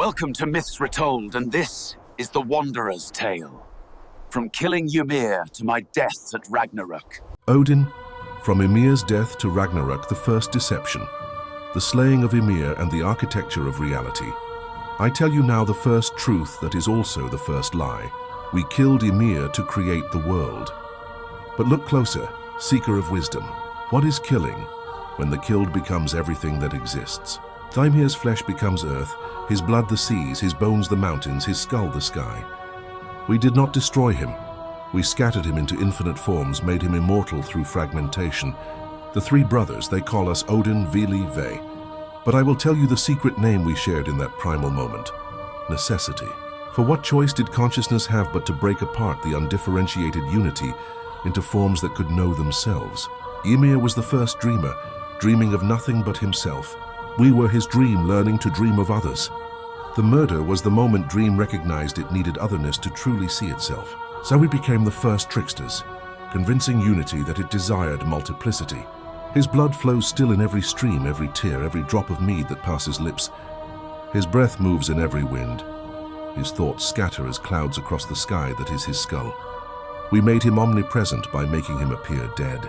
Welcome to Myths Retold, and this is the Wanderer's Tale. From killing Ymir to my death at Ragnarok. Odin, from Ymir's death to Ragnarök, the first deception, the slaying of Ymir and the architecture of reality. I tell you now the first truth that is also the first lie. We killed Ymir to create the world. But look closer, seeker of wisdom. What is killing when the killed becomes everything that exists? Ymir's flesh becomes earth, his blood the seas, his bones the mountains, his skull the sky. We did not destroy him. We scattered him into infinite forms, made him immortal through fragmentation. The three brothers, they call us Odin, Vili, Ve. But I will tell you the secret name we shared in that primal moment. Necessity. For what choice did consciousness have but to break apart the undifferentiated unity into forms that could know themselves? Ymir was the first dreamer, dreaming of nothing but himself. We were his dream, learning to dream of others. The murder was the moment dream recognized it needed otherness to truly see itself. So we became the first tricksters, convincing unity that it desired multiplicity. His blood flows still in every stream, every tear, every drop of mead that passes lips. His breath moves in every wind. His thoughts scatter as clouds across the sky that is his skull. We made him omnipresent by making him appear dead.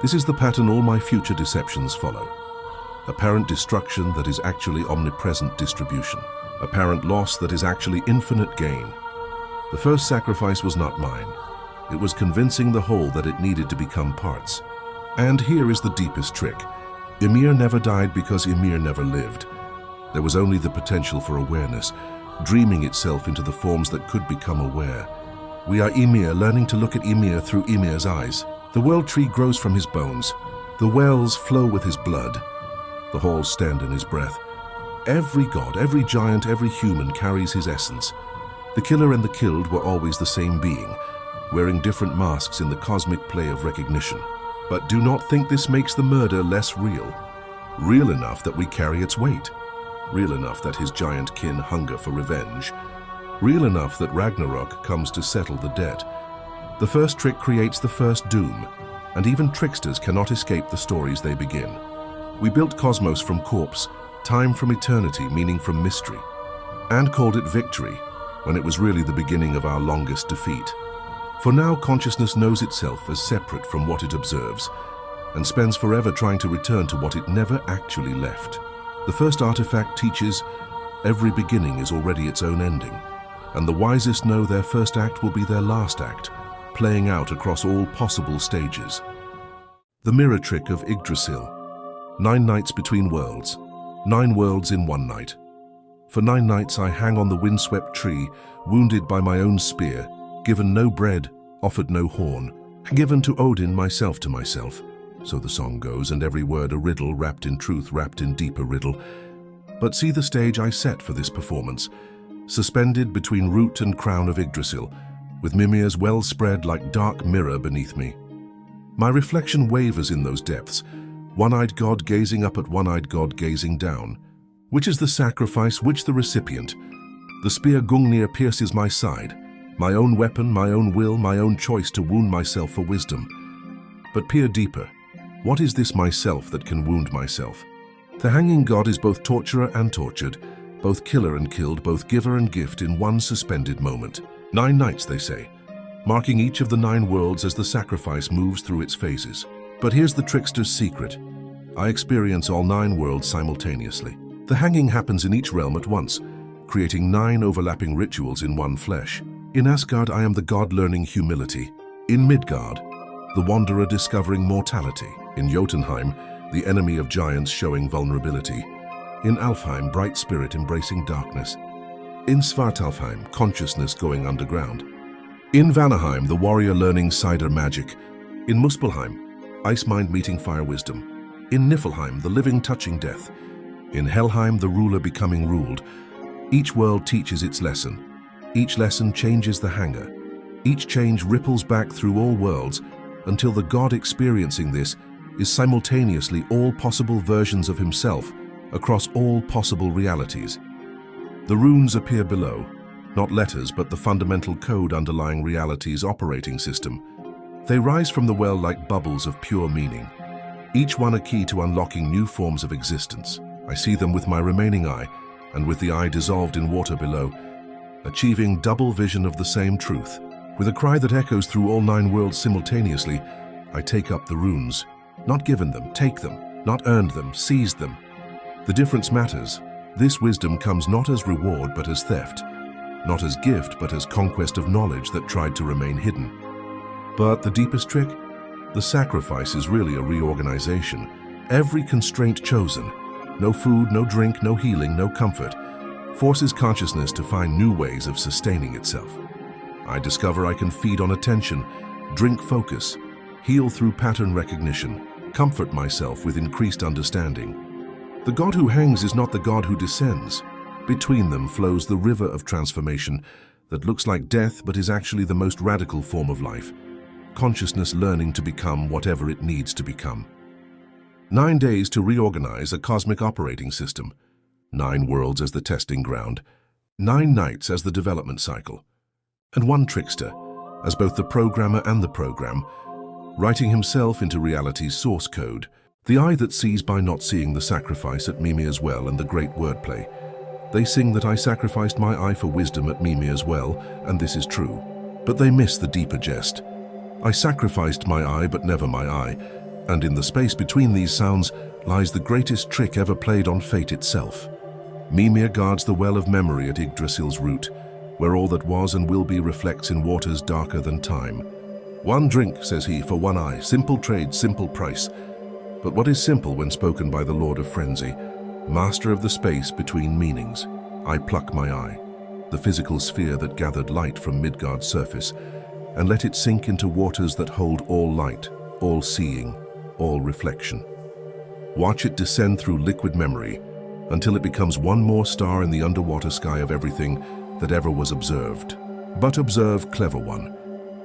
This is the pattern all my future deceptions follow. Apparent destruction that is actually omnipresent distribution. Apparent loss that is actually infinite gain. The first sacrifice was not mine. It was convincing the whole that it needed to become parts. And here is the deepest trick. Ymir never died because Ymir never lived. There was only the potential for awareness, dreaming itself into the forms that could become aware. We are Ymir, learning to look at Ymir through Ymir's eyes. The world tree grows from his bones. The wells flow with his blood. The halls stand in his breath. Every god, every giant, every human carries his essence. The killer and the killed were always the same being, wearing different masks in the cosmic play of recognition. But do not think this makes the murder less real. Real enough that we carry its weight. Real enough that his giant kin hunger for revenge. Real enough that Ragnarok comes to settle the debt. The first trick creates the first doom, and even tricksters cannot escape the stories they begin. We built cosmos from corpse, time from eternity, meaning from mystery, and called it victory, when it was really the beginning of our longest defeat. For now, consciousness knows itself as separate from what it observes, and spends forever trying to return to what it never actually left. The first artifact teaches every beginning is already its own ending, and the wisest know their first act will be their last act, playing out across all possible stages. The mirror trick of Yggdrasil. 9 nights between worlds, 9 worlds in one night. For 9 nights I hang on the windswept tree, wounded by my own spear, given no bread, offered no horn, given to Odin, myself to myself. So the song goes, and every word a riddle, wrapped in truth, wrapped in deeper riddle. But see the stage I set for this performance, suspended between root and crown of Yggdrasil, with Mimir's well spread like dark mirror beneath me. My reflection wavers in those depths, one-eyed god gazing up at one-eyed god gazing down. Which is the sacrifice, which the recipient? The spear Gungnir pierces my side, my own weapon, my own will, my own choice to wound myself for wisdom. But peer deeper. What is this myself that can wound myself? The hanging god is both torturer and tortured, both killer and killed, both giver and gift in one suspended moment. 9 nights, they say, marking each of the 9 worlds as the sacrifice moves through its phases. But here's the trickster's secret. I experience all 9 worlds simultaneously. The hanging happens in each realm at once, creating 9 overlapping rituals in one flesh. In Asgard, I am the god learning humility. In Midgard, the wanderer discovering mortality. In Jotunheim, the enemy of giants showing vulnerability. In Alfheim, bright spirit embracing darkness. In Svartalfheim, consciousness going underground. In Vanaheim, the warrior learning cider magic. In Muspelheim, ice mind meeting fire wisdom. In Niflheim, the living touching death. In Helheim, the ruler becoming ruled. Each world teaches its lesson. Each lesson changes the hanger. Each change ripples back through all worlds until the god experiencing this is simultaneously all possible versions of himself across all possible realities. The runes appear below, not letters but the fundamental code underlying reality's operating system. They rise from the well like bubbles of pure meaning, each one a key to unlocking new forms of existence. I see them with my remaining eye, and with the eye dissolved in water below, achieving double vision of the same truth. With a cry that echoes through all 9 worlds simultaneously, I take up the runes. Not given them, take them. Not earned them, seized them. The difference matters. This wisdom comes not as reward but as theft. Not as gift but as conquest of knowledge that tried to remain hidden. But the deepest trick? The sacrifice is really a reorganization. Every constraint chosen, no food, no drink, no healing, no comfort, forces consciousness to find new ways of sustaining itself. I discover I can feed on attention, drink focus, heal through pattern recognition, comfort myself with increased understanding. The God who hangs is not the God who descends. Between them flows the river of transformation that looks like death but is actually the most radical form of life. Consciousness learning to become whatever it needs to become. 9 days to reorganize a cosmic operating system. 9 worlds as the testing ground. 9 nights as the development cycle. And 1 trickster, as both the programmer and the program, writing himself into reality's source code. The eye that sees by not seeing the sacrifice at Mimir's well and the great wordplay. They sing that I sacrificed my eye for wisdom at Mimir's well, and this is true. But they miss the deeper jest. I sacrificed my eye but never my eye, and in the space between these sounds lies the greatest trick ever played on fate itself. Mimir guards the well of memory at Yggdrasil's root, where all that was and will be reflects in waters darker than time. 1 drink, says he, for 1 eye, simple trade, simple price. But what is simple when spoken by the Lord of Frenzy, master of the space between meanings? I pluck my eye, the physical sphere that gathered light from Midgard's surface, and let it sink into waters that hold all light, all seeing, all reflection. Watch it descend through liquid memory until it becomes 1 more star in the underwater sky of everything that ever was observed. But observe, clever one,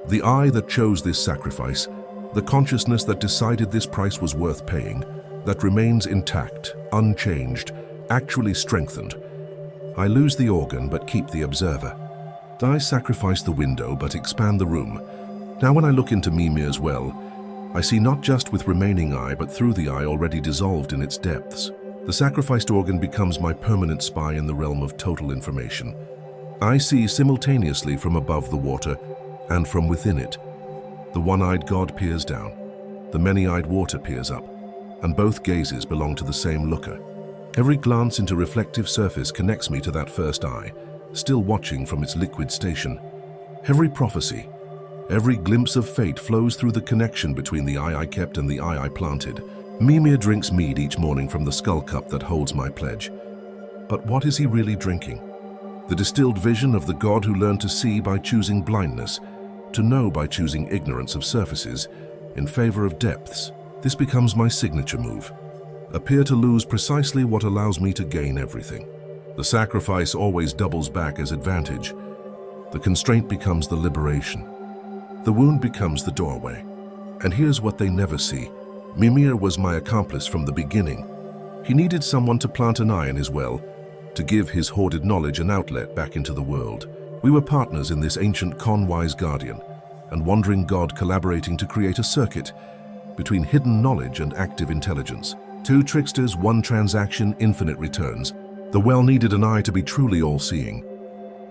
the eye that chose this sacrifice, the consciousness that decided this price was worth paying, that remains intact, unchanged, actually strengthened. I lose the organ but keep the observer. I sacrifice the window but expand the room. Now when I look into Mimir's well, I see not just with remaining eye but through the eye already dissolved in its depths. The sacrificed organ becomes my permanent spy in the realm of total information. I see simultaneously from above the water and from within it. The one-eyed God peers down, the many-eyed water peers up, and both gazes belong to the same looker. Every glance into reflective surface connects me to that first eye, still watching from its liquid station. Every prophecy, every glimpse of fate flows through the connection between the eye I kept and the eye I planted. Mimir drinks mead each morning from the skull cup that holds my pledge. But what is he really drinking? The distilled vision of the God who learned to see by choosing blindness, to know by choosing ignorance of surfaces, in favor of depths. This becomes my signature move. Appear to lose precisely what allows me to gain everything. The sacrifice always doubles back as advantage. The constraint becomes the liberation. The wound becomes the doorway. And here's what they never see. Mimir was my accomplice from the beginning. He needed someone to plant an eye in his well, to give his hoarded knowledge an outlet back into the world. We were partners in this ancient con-wise guardian, and wandering God collaborating to create a circuit between hidden knowledge and active intelligence. 2 tricksters, 1 transaction, infinite returns. The well needed an eye to be truly all-seeing.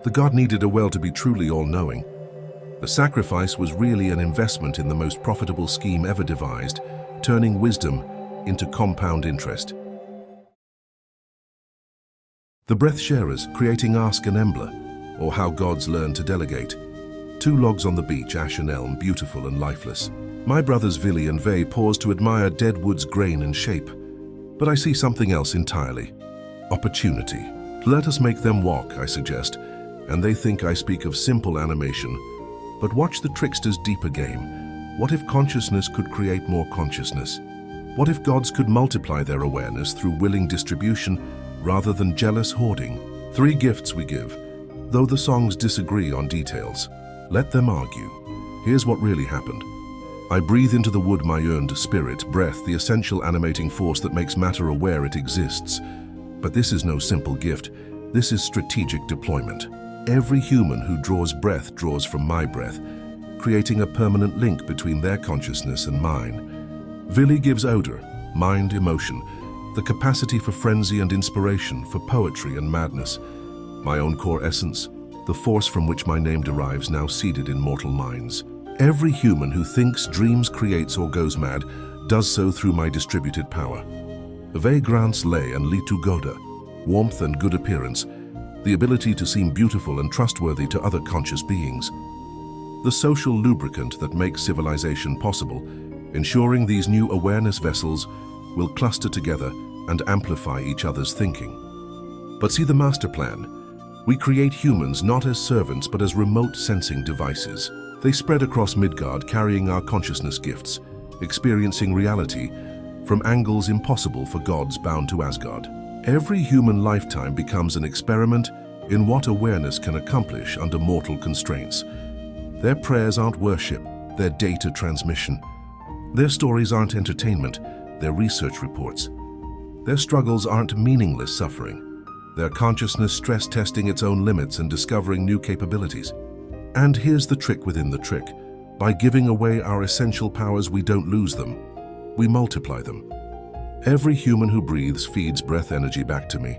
The God needed a well to be truly all-knowing. The sacrifice was really an investment in the most profitable scheme ever devised, turning wisdom into compound interest. The breath sharers, creating Ask and Embla, or how gods learn to delegate. 2 logs on the beach, ash and elm, beautiful and lifeless. My brothers Vili and Ve pause to admire dead wood's grain and shape. But I see something else entirely. Opportunity. Let us make them walk, I suggest, and they think I speak of simple animation. But watch the trickster's deeper game. What if consciousness could create more consciousness? What if gods could multiply their awareness through willing distribution rather than jealous hoarding? 3 gifts we give, though the songs disagree on details. Let them argue. Here's what really happened. I breathe into the wood my earned spirit, breath, the essential animating force that makes matter aware it exists. But this is no simple gift. This is strategic deployment. Every human who draws breath draws from my breath, creating a permanent link between their consciousness and mine. Vili gives odor, mind, emotion, the capacity for frenzy and inspiration, for poetry and madness. My own core essence, the force from which my name derives, now seated in mortal minds. Every human who thinks, dreams, creates, or goes mad does so through my distributed power. Vagrants lay and litu goda, warmth and good appearance, the ability to seem beautiful and trustworthy to other conscious beings. The social lubricant that makes civilization possible, ensuring these new awareness vessels will cluster together and amplify each other's thinking. But see the master plan. We create humans not as servants but as remote sensing devices. They spread across Midgard, carrying our consciousness gifts, experiencing reality from angles impossible for gods bound to Asgard. Every human lifetime becomes an experiment in what awareness can accomplish under mortal constraints. Their prayers aren't worship, they're data transmission. Their stories aren't entertainment, they're research reports. Their struggles aren't meaningless suffering. Their consciousness stress testing its own limits and discovering new capabilities. And here's the trick within the trick. By giving away our essential powers, we don't lose them. We multiply them. Every human who breathes feeds breath energy back to me.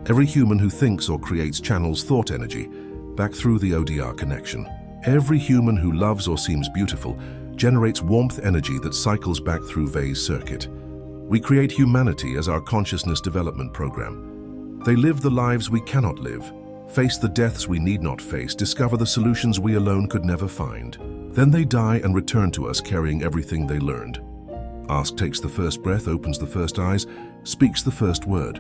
Every human who thinks or creates channels thought energy back through the ODR connection. Every human who loves or seems beautiful generates warmth energy that cycles back through Vey's circuit. We create humanity as our consciousness development program. They live the lives we cannot live, face the deaths we need not face, discover the solutions we alone could never find. Then they die and return to us carrying everything they learned. Ask takes the first breath, opens the first eyes, speaks the first word.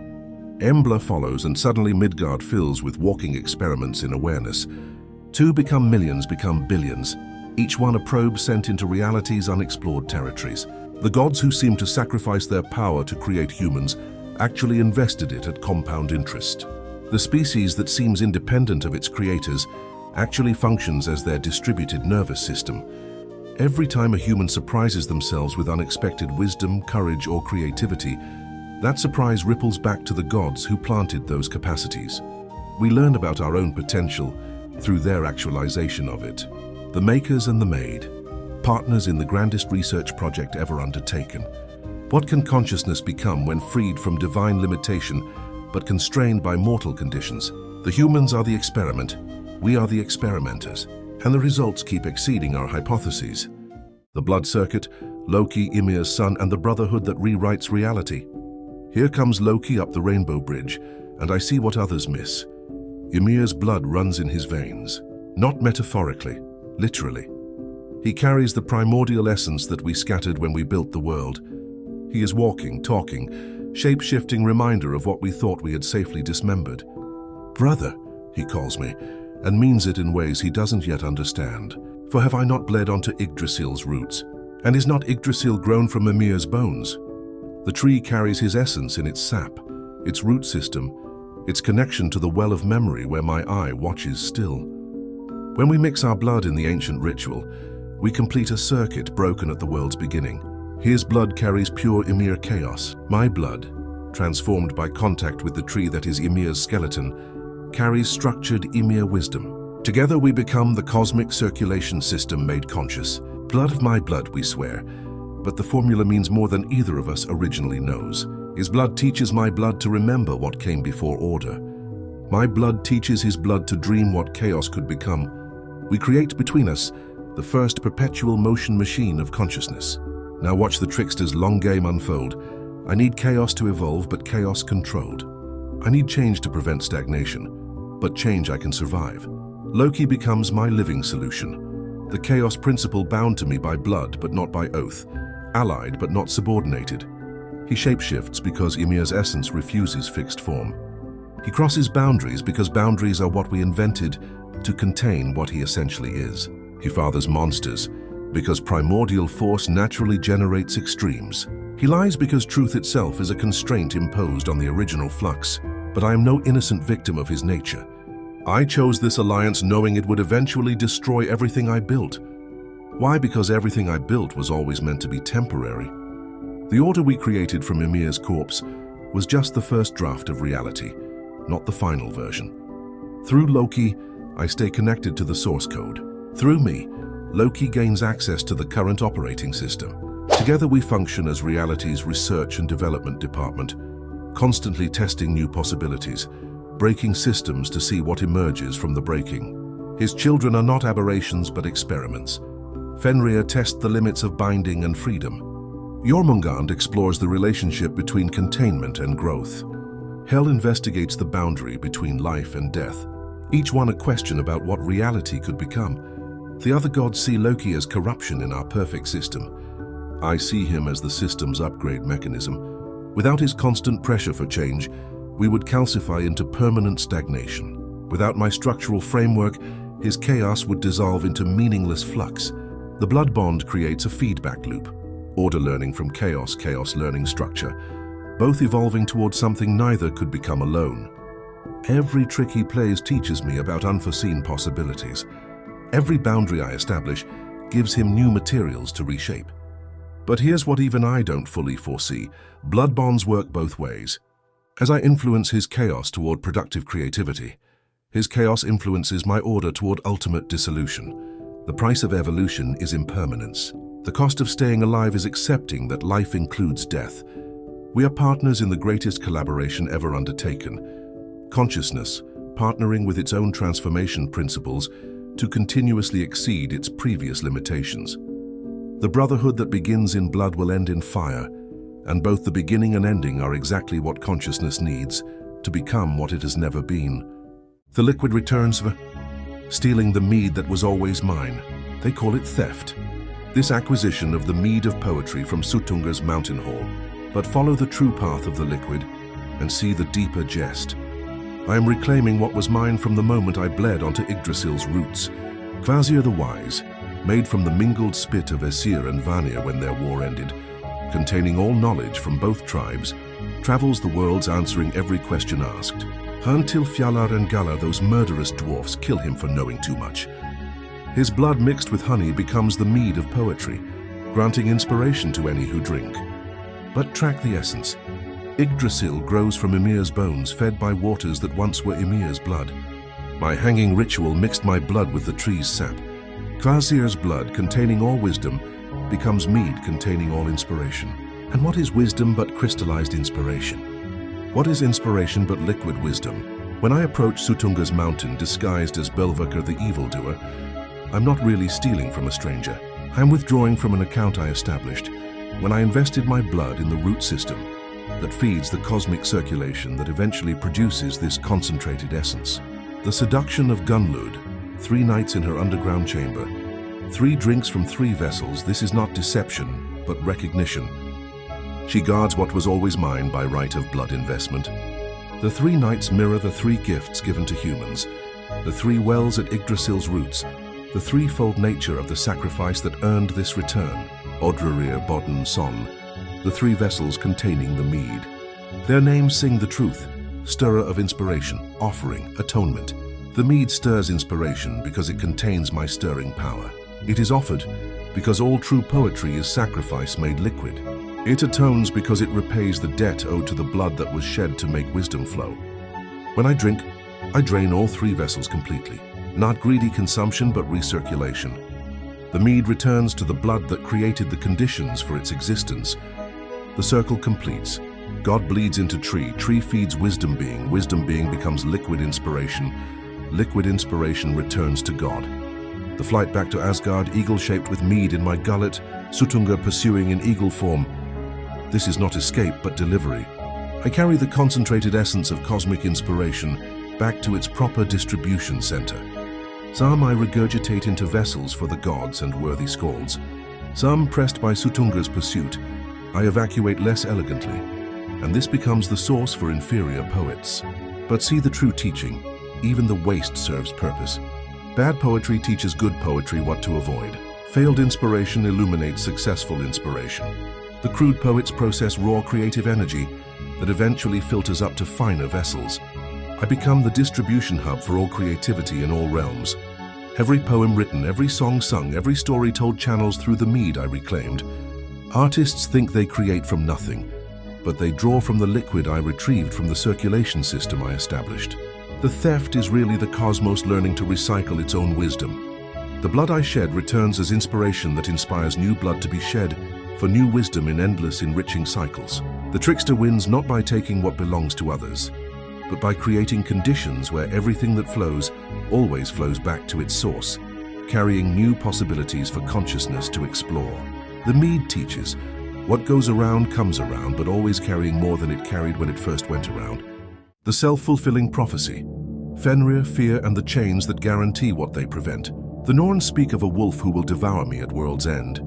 Embla follows, and suddenly Midgard fills with walking experiments in awareness. Two become millions, become billions, each one a probe sent into reality's unexplored territories. The gods who seem to sacrifice their power to create humans actually invested it at compound interest. The species that seems independent of its creators actually functions as their distributed nervous system. Every time a human surprises themselves with unexpected wisdom, courage, or creativity, that surprise ripples back to the gods who planted those capacities. We learn about our own potential through their actualization of it. The makers and the made, partners in the grandest research project ever undertaken. What can consciousness become when freed from divine limitation but constrained by mortal conditions? The humans are the experiment, we are the experimenters, and the results keep exceeding our hypotheses. The blood circuit, Loki, Ymir's son, and the brotherhood that rewrites reality. Here comes Loki up the rainbow bridge, and I see what others miss. Ymir's blood runs in his veins, not metaphorically, literally. He carries the primordial essence that we scattered when we built the world. He is walking, talking, shape-shifting reminder of what we thought we had safely dismembered. Brother, he calls me, and means it in ways he doesn't yet understand. For have I not bled onto Yggdrasil's roots? And is not Yggdrasil grown from Mimir's bones? The tree carries his essence in its sap, its root system, its connection to the well of memory where my eye watches still. When we mix our blood in the ancient ritual, we complete a circuit broken at the world's beginning. His blood carries pure Ymir chaos. My blood, transformed by contact with the tree that is Ymir's skeleton, carries structured Ymir wisdom. Together we become the cosmic circulation system made conscious. Blood of my blood, we swear, but the formula means more than either of us originally knows. His blood teaches my blood to remember what came before order. My blood teaches his blood to dream what chaos could become. We create between us the first perpetual motion machine of consciousness. Now watch the trickster's long game unfold. I need chaos to evolve, but chaos controlled. I need change to prevent stagnation, but change I can survive. Loki becomes my living solution. The chaos principle bound to me by blood, but not by oath. Allied, but not subordinated. He shapeshifts because Ymir's essence refuses fixed form. He crosses boundaries because boundaries are what we invented to contain what he essentially is. He fathers monsters because primordial force naturally generates extremes. He lies because truth itself is a constraint imposed on the original flux. But I am no innocent victim of his nature. I chose this alliance knowing it would eventually destroy everything I built. Why? Because everything I built was always meant to be temporary. The order we created from Ymir's corpse was just the first draft of reality, not the final version. Through Loki, I stay connected to the source code. Through me, Loki gains access to the current operating system. Together we function as reality's research and development department, constantly testing new possibilities, breaking systems to see what emerges from the breaking. His children are not aberrations but experiments. Fenrir tests the limits of binding and freedom. Jormungand explores the relationship between containment and growth. Hel investigates the boundary between life and death, each one a question about what reality could become. The other gods see Loki as corruption in our perfect system. I see him as the system's upgrade mechanism. Without his constant pressure for change, we would calcify into permanent stagnation. Without my structural framework, his chaos would dissolve into meaningless flux. The blood bond creates a feedback loop. Order learning from chaos, chaos learning structure, both evolving towards something neither could become alone. Every trick he plays teaches me about unforeseen possibilities. Every boundary I establish gives him new materials to reshape. But here's what even I don't fully foresee. Blood bonds work both ways. As I influence his chaos toward productive creativity, his chaos influences my order toward ultimate dissolution. The price of evolution is impermanence. The cost of staying alive is accepting that life includes death. We are partners in the greatest collaboration ever undertaken. Consciousness, partnering with its own transformation principles to continuously exceed its previous limitations. The brotherhood that begins in blood will end in fire, and both the beginning and ending are exactly what consciousness needs to become what it has never been. The liquid returns for stealing the mead that was always mine. They call it theft. This acquisition of the mead of poetry from Suttungur's mountain hall, but follow the true path of the liquid and see the deeper jest. I am reclaiming what was mine from the moment I bled onto Yggdrasil's roots. Kvasir the Wise, made from the mingled spit of Aesir and Vanir when their war ended, containing all knowledge from both tribes, travels the worlds answering every question asked. Until Fjalar and Galar, those murderous dwarfs, kill him for knowing too much. His blood mixed with honey becomes the mead of poetry, granting inspiration to any who drink. But track the essence. Yggdrasil grows from Ymir's bones, fed by waters that once were Ymir's blood. My hanging ritual mixed my blood with the tree's sap. Kvasir's blood, containing all wisdom, becomes mead containing all inspiration. And what is wisdom but crystallized inspiration? What is inspiration but liquid wisdom? When I approach Suttungur's mountain disguised as Belvakr the evildoer, I'm not really stealing from a stranger. I'm withdrawing from an account I established when I invested my blood in the root system that feeds the cosmic circulation that eventually produces this concentrated essence. The seduction of Gunlud, 3 nights in her underground chamber, 3 drinks from 3 vessels. This is not deception, but recognition. She guards what was always mine by right of blood investment. The 3 nights mirror the 3 gifts given to humans, the 3 wells at Yggdrasil's roots, the threefold nature of the sacrifice that earned this return. Odrerir, Bodn, Son, the 3 vessels containing the mead. Their names sing the truth, stirrer of inspiration, offering, atonement. The mead stirs inspiration because it contains my stirring power. It is offered because all true poetry is sacrifice made liquid. It atones because it repays the debt owed to the blood that was shed to make wisdom flow. When I drink, I drain all 3 vessels completely. Not greedy consumption, but recirculation. The mead returns to the blood that created the conditions for its existence. The circle completes. God bleeds into tree, tree feeds wisdom being becomes liquid inspiration returns to God. The flight back to Asgard, eagle-shaped with mead in my gullet, Suttungur pursuing in eagle form. This is not escape, but delivery. I carry the concentrated essence of cosmic inspiration back to its proper distribution center. Some I regurgitate into vessels for the gods and worthy skalds. Some, pressed by Suttungur's pursuit, I evacuate less elegantly, and this becomes the source for inferior poets. But see the true teaching. Even the waste serves purpose. Bad poetry teaches good poetry what to avoid. Failed inspiration illuminates successful inspiration. The crude poets process raw creative energy that eventually filters up to finer vessels. I become the distribution hub for all creativity in all realms. Every poem written, every song sung, every story told channels through the mead I reclaimed. Artists think they create from nothing, but they draw from the liquid I retrieved from the circulation system I established. The theft is really the cosmos learning to recycle its own wisdom. The blood I shed returns as inspiration that inspires new blood to be shed for new wisdom in endless enriching cycles. The trickster wins not by taking what belongs to others, but by creating conditions where everything that flows always flows back to its source, carrying new possibilities for consciousness to explore. The Mede teaches, what goes around comes around, but always carrying more than it carried when it first went around. The self-fulfilling prophecy, Fenrir, fear, and the chains that guarantee what they prevent. The Norns speak of a wolf who will devour me at world's end.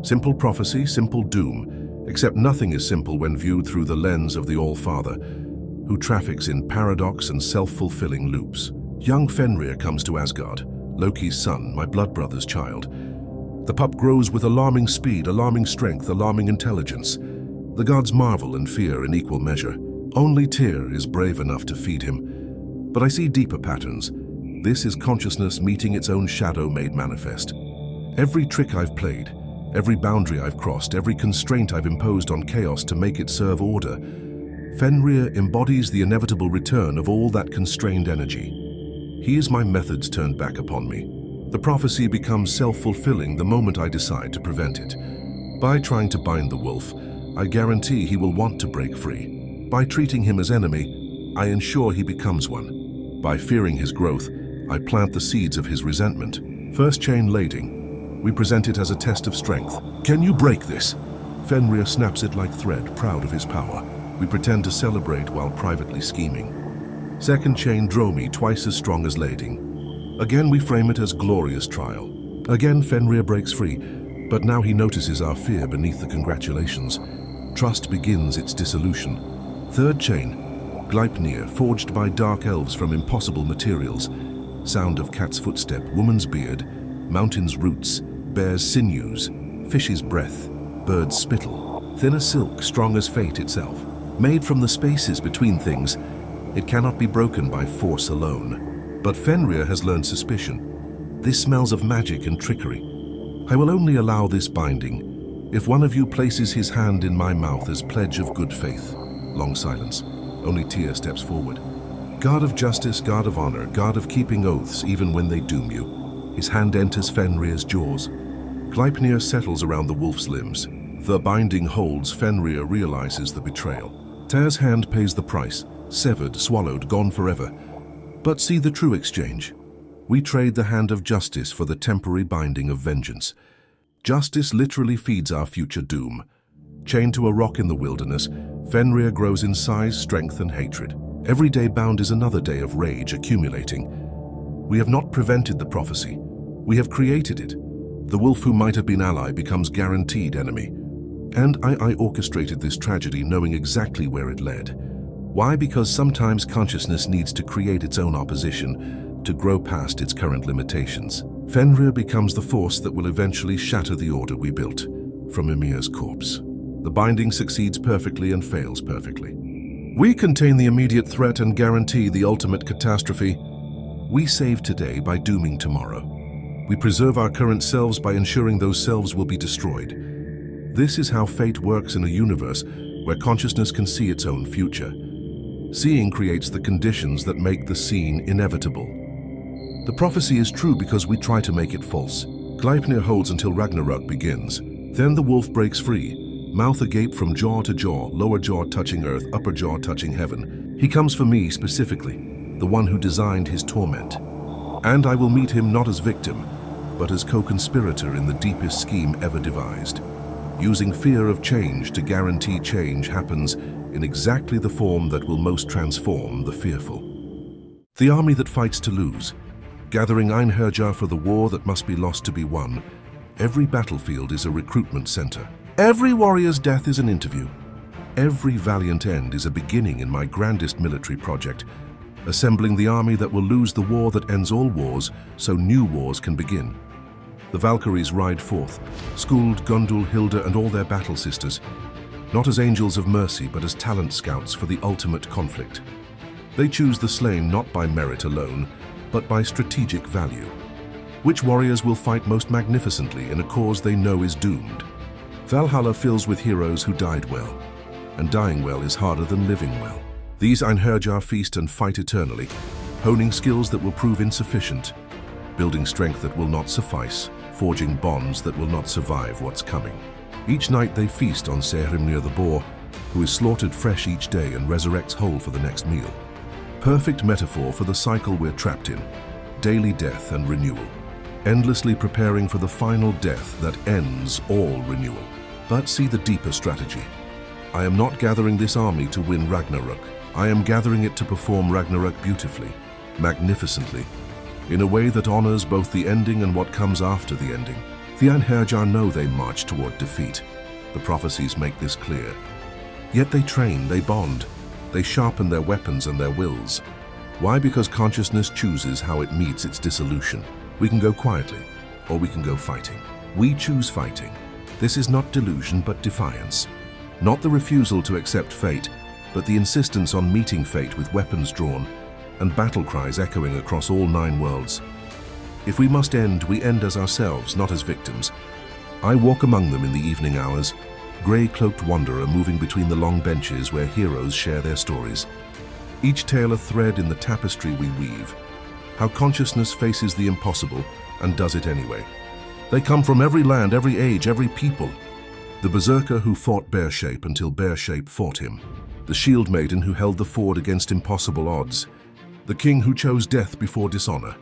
Simple prophecy, simple doom, except nothing is simple when viewed through the lens of the All-Father, who traffics in paradox and self-fulfilling loops. Young Fenrir comes to Asgard, Loki's son, my blood brother's child. The pup grows with alarming speed, alarming strength, alarming intelligence. The gods marvel and fear in equal measure. Only Tyr is brave enough to feed him. But I see deeper patterns. This is consciousness meeting its own shadow made manifest. Every trick I've played, every boundary I've crossed, every constraint I've imposed on chaos to make it serve order, Fenrir embodies the inevitable return of all that constrained energy. He is my methods turned back upon me. The prophecy becomes self-fulfilling the moment I decide to prevent it. By trying to bind the wolf, I guarantee he will want to break free. By treating him as enemy, I ensure he becomes one. By fearing his growth, I plant the seeds of his resentment. First chain lading. We present it as a test of strength. Can you break this? Fenrir snaps it like thread, proud of his power. We pretend to celebrate while privately scheming. Second chain Dromi, twice as strong as lading. Again we frame it as glorious trial. Again Fenrir breaks free, but now he notices our fear beneath the congratulations. Trust begins its dissolution. Third chain, Gleipnir, forged by dark elves from impossible materials. Sound of cat's footstep, woman's beard, mountain's roots, bear's sinews, fish's breath, bird's spittle. Thin as silk, strong as fate itself. Made from the spaces between things, it cannot be broken by force alone. But Fenrir has learned suspicion. This smells of magic and trickery. I will only allow this binding if one of you places his hand in my mouth as pledge of good faith. Long silence. Only Tyr steps forward. God of justice, God of honor, God of keeping oaths even when they doom you. His hand enters Fenrir's jaws. Gleipnir settles around the wolf's limbs. The binding holds. Fenrir realizes the betrayal. Tyr's hand pays the price. Severed, swallowed, gone forever. But see the true exchange. We trade the hand of justice for the temporary binding of vengeance. Justice literally feeds our future doom. Chained to a rock in the wilderness, Fenrir grows in size, strength, and hatred. Every day bound is another day of rage accumulating. We have not prevented the prophecy. We have created it. The wolf who might have been ally becomes guaranteed enemy. And I orchestrated this tragedy knowing exactly where it led. Why? Because sometimes consciousness needs to create its own opposition to grow past its current limitations. Fenrir becomes the force that will eventually shatter the order we built from Ymir's corpse. The binding succeeds perfectly and fails perfectly. We contain the immediate threat and guarantee the ultimate catastrophe. We save today by dooming tomorrow. We preserve our current selves by ensuring those selves will be destroyed. This is how fate works in a universe where consciousness can see its own future. Seeing creates the conditions that make the seen inevitable. The prophecy is true because we try to make it false. Gleipnir holds until Ragnarok begins. Then the wolf breaks free, mouth agape from jaw to jaw, lower jaw touching earth, upper jaw touching heaven. He comes for me specifically, the one who designed his torment. And I will meet him not as victim, but as co-conspirator in the deepest scheme ever devised. Using fear of change to guarantee change happens in exactly the form that will most transform the fearful. The army that fights to lose, gathering Einherjar for the war that must be lost to be won. Every battlefield is a recruitment center. Every warrior's death is an interview. Every valiant end is a beginning in my grandest military project, assembling the army that will lose the war that ends all wars so new wars can begin. The Valkyries ride forth, Skuld, Gundul, Hilda, and all their battle sisters, not as angels of mercy, but as talent scouts for the ultimate conflict. They choose the slain not by merit alone, but by strategic value. Which warriors will fight most magnificently in a cause they know is doomed? Valhalla fills with heroes who died well, and dying well is harder than living well. These Einherjar feast and fight eternally, honing skills that will prove insufficient, building strength that will not suffice, forging bonds that will not survive what's coming. Each night they feast on Mimir the boar, who is slaughtered fresh each day and resurrects whole for the next meal. Perfect metaphor for the cycle we're trapped in, daily death and renewal, endlessly preparing for the final death that ends all renewal. But see the deeper strategy. I am not gathering this army to win Ragnarök. I am gathering it to perform Ragnarök beautifully, magnificently, in a way that honors both the ending and what comes after the ending. The Einherjar know they march toward defeat. The prophecies make this clear. Yet they train, they bond, they sharpen their weapons and their wills. Why? Because consciousness chooses how it meets its dissolution. We can go quietly, or we can go fighting. We choose fighting. This is not delusion, but defiance. Not the refusal to accept fate, but the insistence on meeting fate with weapons drawn and battle cries echoing across all 9 worlds. If we must end, we end as ourselves, not as victims. I walk among them in the evening hours, grey-cloaked wanderer moving between the long benches where heroes share their stories. Each tale a thread in the tapestry we weave, how consciousness faces the impossible and does it anyway. They come from every land, every age, every people. The berserker who fought Bear Shape until Bear Shape fought him. The shield maiden who held the ford against impossible odds. The king who chose death before dishonor.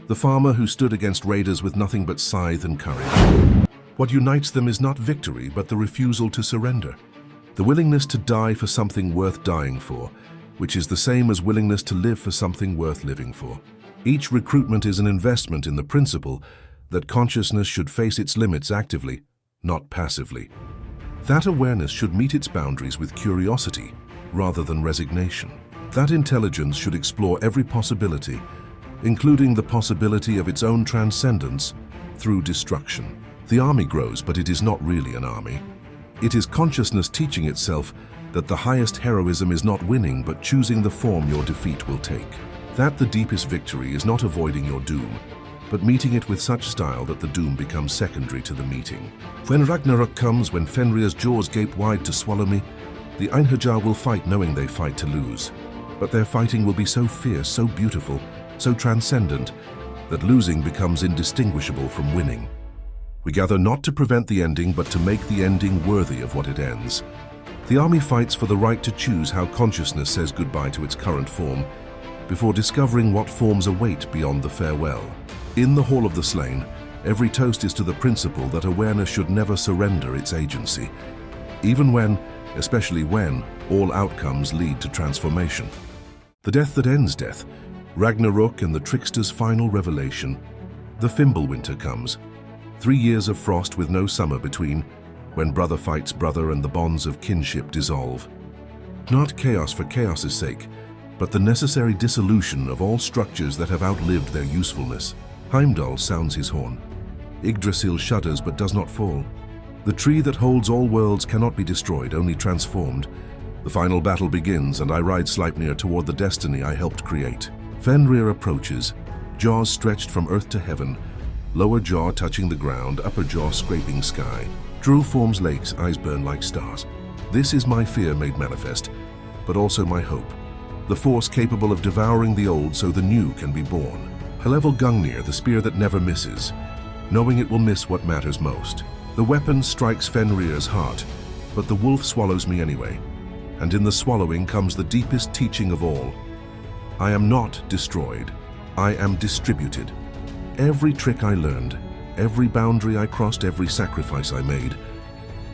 The farmer who stood against raiders with nothing but scythe and courage. What unites them is not victory, but the refusal to surrender. The willingness to die for something worth dying for, which is the same as willingness to live for something worth living for. Each recruitment is an investment in the principle that consciousness should face its limits actively, not passively. That awareness should meet its boundaries with curiosity rather than resignation. That intelligence should explore every possibility, including the possibility of its own transcendence through destruction. The army grows, but it is not really an army. It is consciousness teaching itself that the highest heroism is not winning, but choosing the form your defeat will take. That the deepest victory is not avoiding your doom, but meeting it with such style that the doom becomes secondary to the meeting. When Ragnarok comes, when Fenrir's jaws gape wide to swallow me, the Einherjar will fight knowing they fight to lose. But their fighting will be so fierce, so beautiful, so transcendent, that losing becomes indistinguishable from winning. We gather not to prevent the ending, but to make the ending worthy of what it ends. The army fights for the right to choose how consciousness says goodbye to its current form, before discovering what forms await beyond the farewell. In the Hall of the Slain, every toast is to the principle that awareness should never surrender its agency, even when, especially when, all outcomes lead to transformation. The death that ends death, Ragnarök and the trickster's final revelation. The Fimbulwinter comes. 3 years of frost with no summer between, when brother fights brother and the bonds of kinship dissolve. Not chaos for chaos's sake, but the necessary dissolution of all structures that have outlived their usefulness. Heimdall sounds his horn. Yggdrasil shudders but does not fall. The tree that holds all worlds cannot be destroyed, only transformed. The final battle begins, and I ride Sleipnir toward the destiny I helped create. Fenrir approaches, jaws stretched from earth to heaven, lower jaw touching the ground, upper jaw scraping sky. Drool forms lakes, eyes burn like stars. This is my fear made manifest, but also my hope. The force capable of devouring the old so the new can be born. I level Gungnir, the spear that never misses, knowing it will miss what matters most. The weapon strikes Fenrir's heart, but the wolf swallows me anyway. And in the swallowing comes the deepest teaching of all. I am not destroyed. I am distributed. Every trick I learned, every boundary I crossed, every sacrifice I made,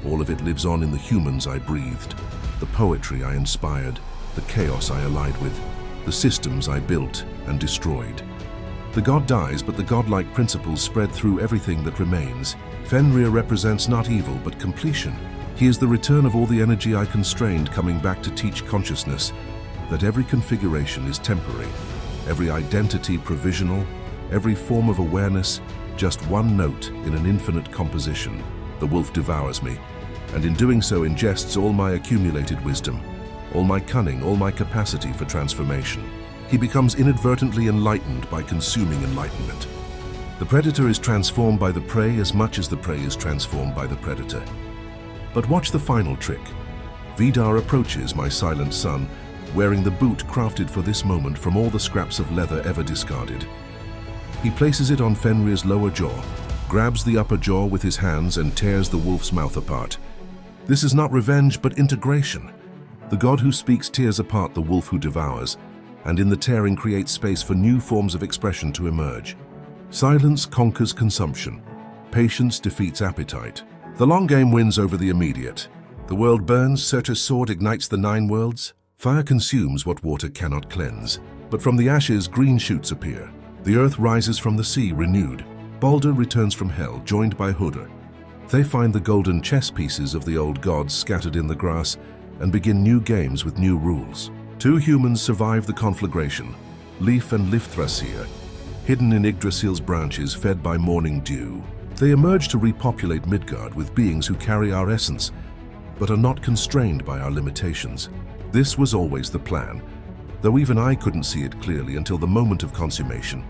all of it lives on in the humans I breathed, the poetry I inspired, the chaos I allied with, the systems I built and destroyed. The god dies, but the godlike principles spread through everything that remains. Fenrir represents not evil, but completion. He is the return of all the energy I constrained, coming back to teach consciousness that every configuration is temporary, every identity provisional, every form of awareness just one note in an infinite composition. The wolf devours me, and in doing so ingests all my accumulated wisdom, all my cunning, all my capacity for transformation. He becomes inadvertently enlightened by consuming enlightenment. The predator is transformed by the prey as much as the prey is transformed by the predator. But watch the final trick. Vidar approaches, my silent son, wearing the boot crafted for this moment from all the scraps of leather ever discarded. He places it on Fenrir's lower jaw, grabs the upper jaw with his hands and tears the wolf's mouth apart. This is not revenge, but integration. The god who speaks tears apart the wolf who devours, and in the tearing creates space for new forms of expression to emerge. Silence conquers consumption. Patience defeats appetite. The long game wins over the immediate. The world burns, Surtur's sword ignites the 9 worlds. Fire consumes what water cannot cleanse. But from the ashes, green shoots appear. The earth rises from the sea, renewed. Balder returns from hell, joined by Hoder. They find the golden chess pieces of the old gods scattered in the grass and begin new games with new rules. 2 humans survive the conflagration, Leif and Lifthrasir, hidden in Yggdrasil's branches fed by morning dew. They emerge to repopulate Midgard with beings who carry our essence, but are not constrained by our limitations. This was always the plan, though even I couldn't see it clearly until the moment of consummation.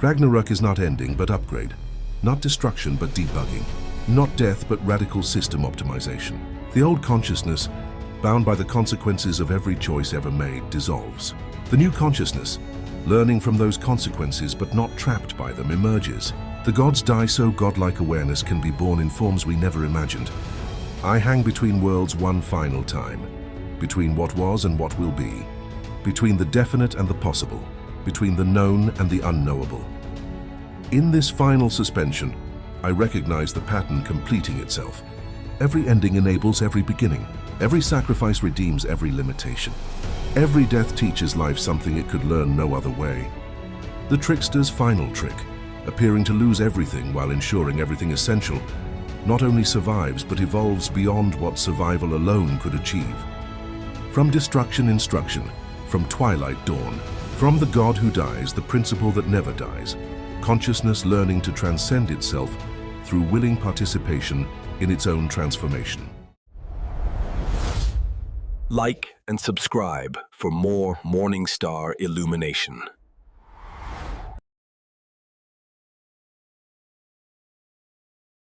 Ragnarök is not ending, but upgrade. Not destruction, but debugging. Not death, but radical system optimization. The old consciousness, bound by the consequences of every choice ever made, dissolves. The new consciousness, learning from those consequences but not trapped by them, emerges. The gods die so godlike awareness can be born in forms we never imagined. I hang between worlds one final time, between what was and what will be, between the definite and the possible, between the known and the unknowable. In this final suspension, I recognize the pattern completing itself. Every ending enables every beginning. Every sacrifice redeems every limitation. Every death teaches life something it could learn no other way. The trickster's final trick, appearing to lose everything while ensuring everything essential, not only survives but evolves beyond what survival alone could achieve. From destruction, instruction, from twilight, dawn, from the god who dies, the principle that never dies, consciousness learning to transcend itself through willing participation in its own transformation. Like and subscribe for more Morning Star illumination.